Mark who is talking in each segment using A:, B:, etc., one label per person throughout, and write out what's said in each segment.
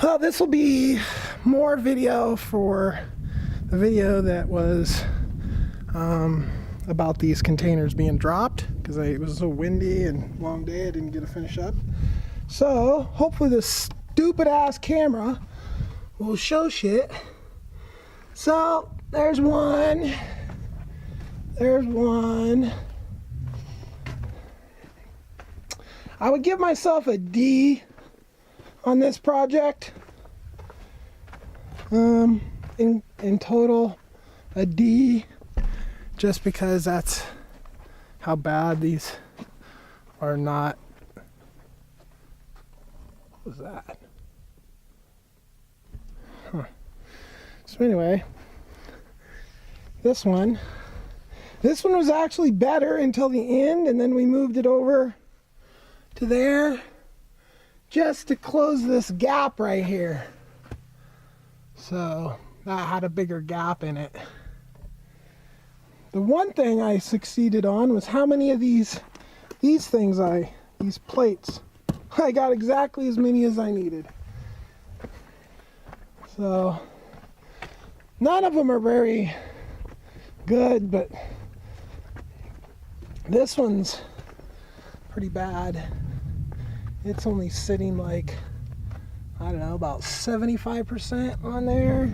A: Well, this will be more video for the video that was about these containers being dropped, because it was so windy and long day I didn't get to finish up. So hopefully this stupid ass camera will show shit. So there's one. I would give myself a D on this project. In total, a D, just because that's how bad these are not. What was that? Huh. So anyway, this one was actually better until the end, and then we moved it over to there just to close this gap right here. So that had a bigger gap in it. The one thing I succeeded on was how many of these plates, I got exactly as many as I needed. So none of them are very good, but this one's pretty bad. It's only sitting like, I don't know, about 75% on there.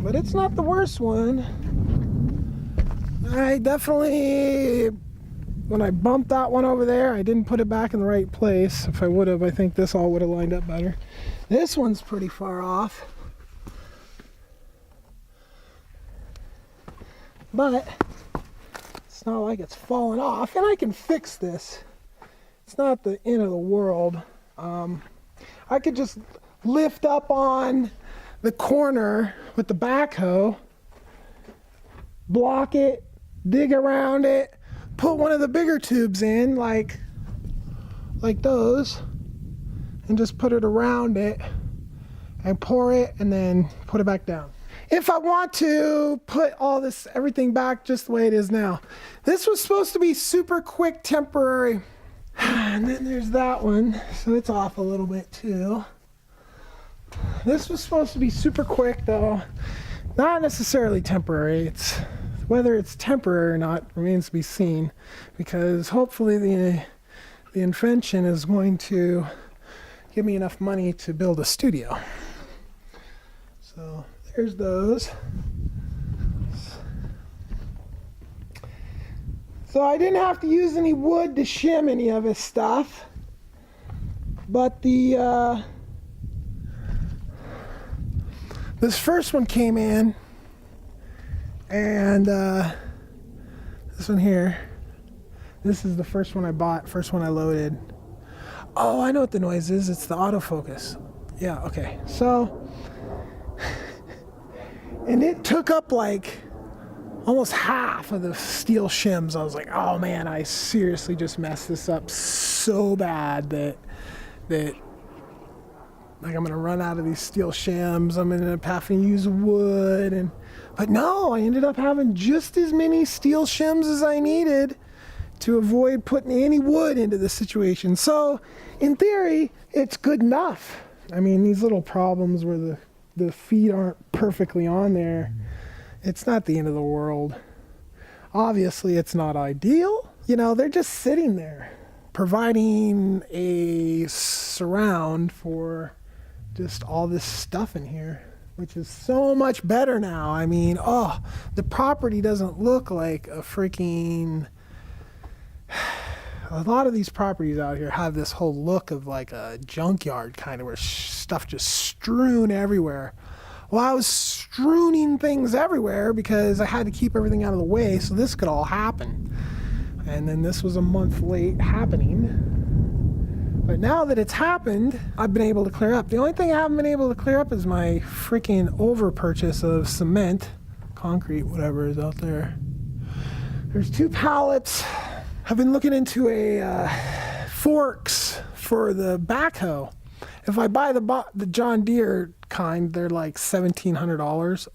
A: But it's not the worst one. I definitely, when I bumped that one over there, I didn't put it back in the right place. If I would have, I think this all would have lined up better. This one's pretty far off. But it's not like it's falling off, and I can fix this. It's not the end of the world. I could just lift up on the corner with the backhoe, block it, dig around it, put one of the bigger tubes in, like those, and just put it around it and pour it and then put it back down. If I want to put everything back just the way it is now. This was supposed to be super quick, temporary. And then there's that one, so it's off a little bit too. This was supposed to be super quick though, not necessarily temporary. Whether it's temporary or not remains to be seen, because hopefully the invention is going to give me enough money to build a studio. So there's those. So I didn't have to use any wood to shim any of his stuff, but this first one came in, and this one here, this is the first one I bought, first one I loaded. Oh, I know what the noise is. It's the autofocus. Yeah, okay. So, and it took up like almost half of the steel shims. I was like, oh man, I seriously just messed this up so bad that like I'm gonna run out of these steel shims. I'm gonna end up having to use wood, but no, I ended up having just as many steel shims as I needed to avoid putting any wood into the situation. So in theory, it's good enough. I mean, these little problems where the feet aren't perfectly on there, it's not the end of the world. Obviously, it's not ideal. You know, they're just sitting there, providing a surround for just all this stuff in here, which is so much better now. I mean, the property doesn't look like a freaking... A lot of these properties out here have this whole look of like a junkyard kind of, where stuff just strewn everywhere. Well, I was strewing things everywhere because I had to keep everything out of the way so this could all happen. And then this was a month late happening. But now that it's happened, I've been able to clear up. The only thing I haven't been able to clear up is my freaking over purchase of cement, concrete, whatever is out there. There's 2 pallets. I've been looking into forks for the backhoe. If I buy the John Deere kind, they're like $1,700.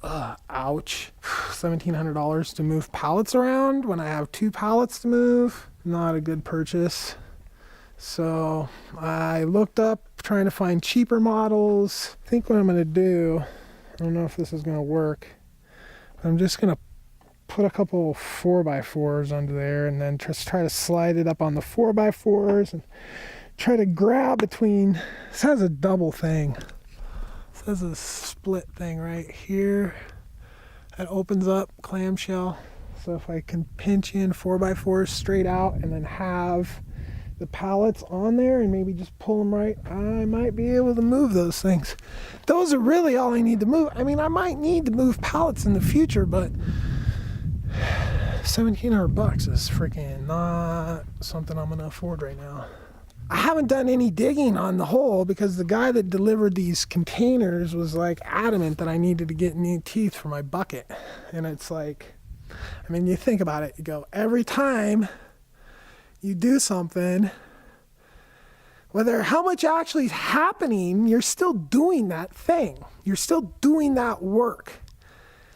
A: Ouch. $1,700 to move pallets around when I have 2 pallets to move. Not a good purchase. So I looked up trying to find cheaper models. I think what I'm going to do, I don't know if this is going to work, but I'm just going to put a couple 4x4s under there and then just try to slide it up on the 4x4s and try to grab between. This has a double thing. This has a split thing right here that opens up clamshell. So if I can pinch in 4x4s straight out and then have the pallets on there and maybe just pull them right, I might be able to move those things. Those are really all I need to move. I mean, I might need to move pallets in the future, but $1,700 is freaking not something I'm gonna afford right now. I haven't done any digging on the hole because the guy that delivered these containers was like adamant that I needed to get new teeth for my bucket. And it's like, I mean, you think about it, you go, every time you do something, whether how much actually is happening, you're still doing that thing. You're still doing that work.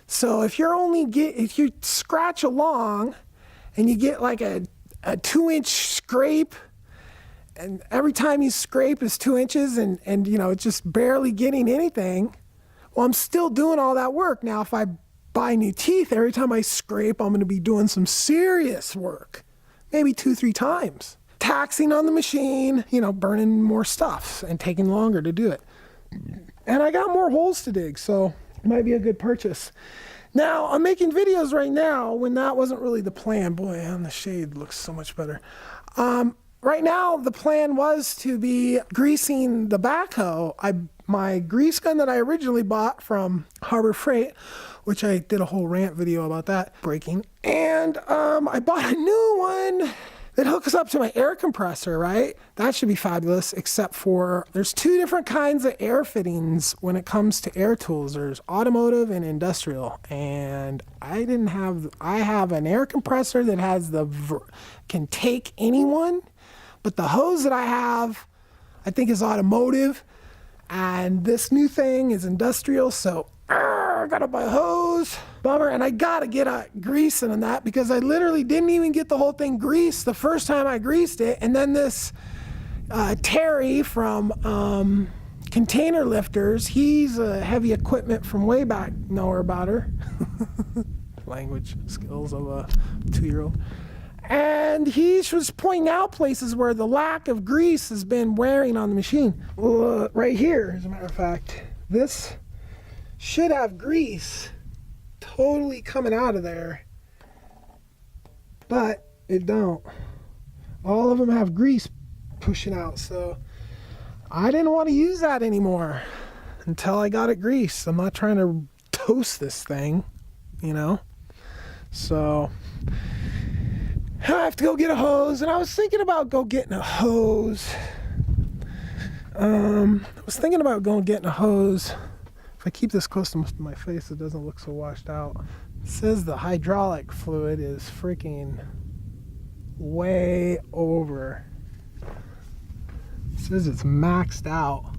A: So if if you scratch along and you get like a 2-inch scrape, and every time you scrape is 2 inches and you know, it's just barely getting anything, well, I'm still doing all that work. Now, if I buy new teeth, every time I scrape, I'm going to be doing some serious work. Maybe 2-3 times. Taxing on the machine, you know, burning more stuff and taking longer to do it. And I got more holes to dig, so it might be a good purchase. Now, I'm making videos right now when that wasn't really the plan. Boy, and the shade looks so much better. Right now, the plan was to be greasing the backhoe. My grease gun that I originally bought from Harbor Freight, which I did a whole rant video about that breaking. And I bought a new one that hooks up to my air compressor, right? That should be fabulous, except for there's 2 different kinds of air fittings when it comes to air tools. There's automotive and industrial. And I have an air compressor that has can take anyone, but the hose that I have, I think is automotive. And this new thing is industrial, so I gotta buy a hose. Bummer, and I gotta get a grease in on that because I literally didn't even get the whole thing greased the first time I greased it. And then this Terry from Container Lifters, he's a heavy equipment from way back, know her about her. Language skills of a 2-year-old. And he was pointing out places where the lack of grease has been wearing on the machine. Right here, as a matter of fact, this should have grease totally coming out of there, but it don't. All of them have grease pushing out, so I didn't want to use that anymore until I got it greased. I'm not trying to toast this thing, you know? So I have to go get a hose, and I was thinking about getting a hose. Getting a hose. If I keep this close to my face, it doesn't look so washed out. It says the hydraulic fluid is freaking way over. It says it's maxed out.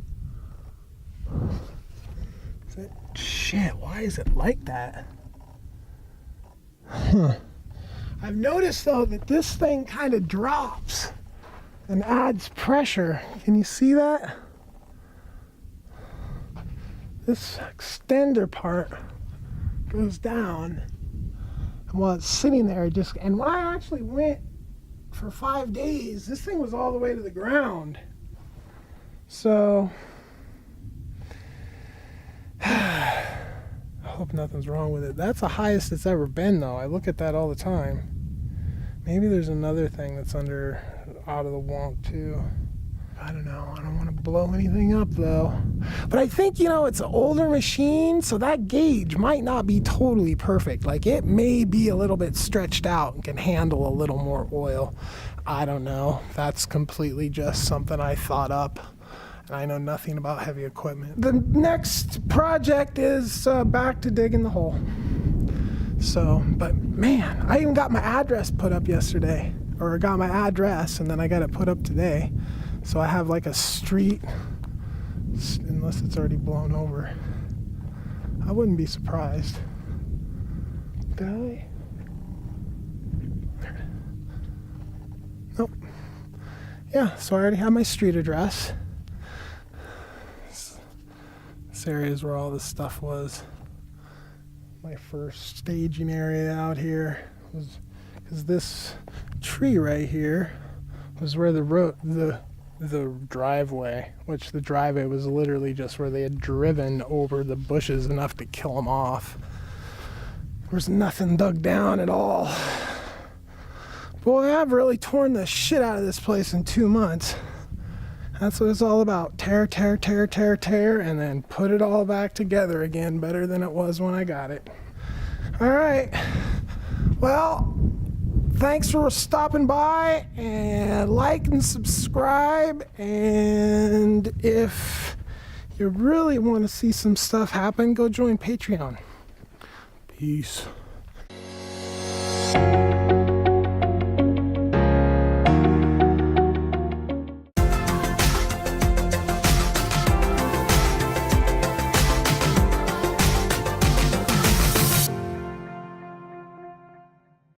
A: Shit, why is it like that? Huh. I've noticed though that this thing kind of drops and adds pressure. Can you see that? This extender part goes down, and while it's sitting there, and when I actually went for 5 days, this thing was all the way to the ground. So I hope nothing's wrong with it. That's the highest it's ever been though. I look at that all the time. Maybe there's another thing that's out of the wonk too. I don't know. I don't want to blow anything up though. But I think, you know, it's an older machine, so that gauge might not be totally perfect. Like it may be a little bit stretched out and can handle a little more oil. I don't know. That's completely just something I thought up. And I know nothing about heavy equipment. The next project is back to digging the hole. So, but man, I even got my address put up yesterday. Or got my address and then I got it put up today. So I have like a street, unless it's already blown over. I wouldn't be surprised. Did I? Nope. yeah, so I already have my street address. This area is where all this stuff was. My first staging area out here was because this tree right here was where the driveway, which the driveway was literally just where they had driven over the bushes enough to kill them off. There was nothing dug down at all. Boy, I've really torn the shit out of this place in 2 months. That's what it's all about. Tear, tear, tear, tear, tear, and then put it all back together again better than it was when I got it. All right. Well, thanks for stopping by, and like and subscribe. And if you really want to see some stuff happen, go join Patreon. Peace.